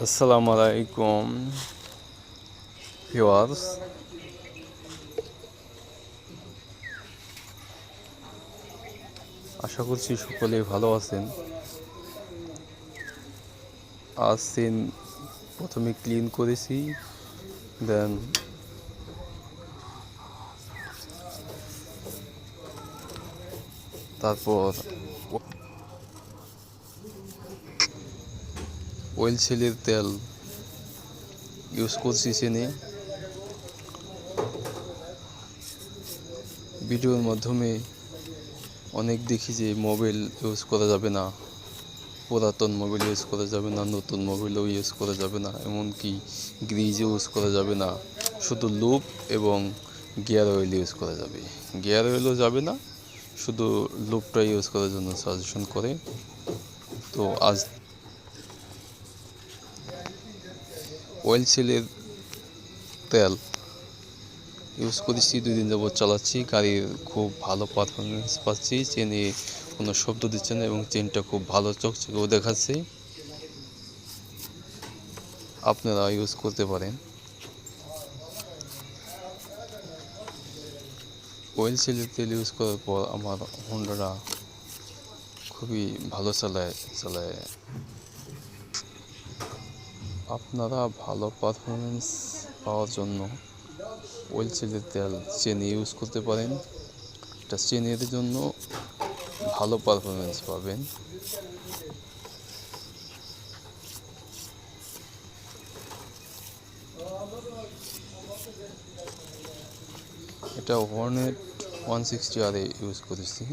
আসসালামু আলাইকুম ভিউয়ার্স। আশা করছি সকলেই ভালো আছেন। আজ সিন প্রথমে ক্লিন করেছি, দেন তারপর অয়েল সেলের তেল ইউজ করছি সিনে। ভিডিওর মাধ্যমে অনেক দেখি যে মোবাইল ইউজ করা যাবে না, পুরাতন মোবাইল ইউজ করা যাবে না, নতুন মোবাইলও ইউজ করা যাবে না, এমনকি গ্রিজ ইউজ করা যাবে না, শুধু লুপ এবং গিয়ার অয়েল ইউজ করা যাবে। গিয়ার অয়েলও যাবে না, শুধু লুপটা ইউজ করার জন্য সাজেশন করে। তো আজ অয়েল সেলের তেল ইউজ করেছি, 2 দিন যাবত চালাচ্ছি। গাড়ির খুব ভালো পারফরমেন্স পাচ্ছি, চেনে কোনো শব্দ দিচ্ছে না এবং চেনটা খুব ভালো চকচকেও দেখাচ্ছে। আপনারা ইউজ করতে পারেন। অয়েল সেলের তেল ইউজ করার পর আমার হোন্ডাটা খুবই ভালো চালায়। আপনারা ভালো পারফরমেন্স পাওয়ার জন্য অয়েল সেলের তেল চেনে ইউজ করতে পারেন। এটা চেনের জন্য ভালো পারফরমেন্স পাবেন। এটা হর্নেট 160 আর ইউজ করেছি।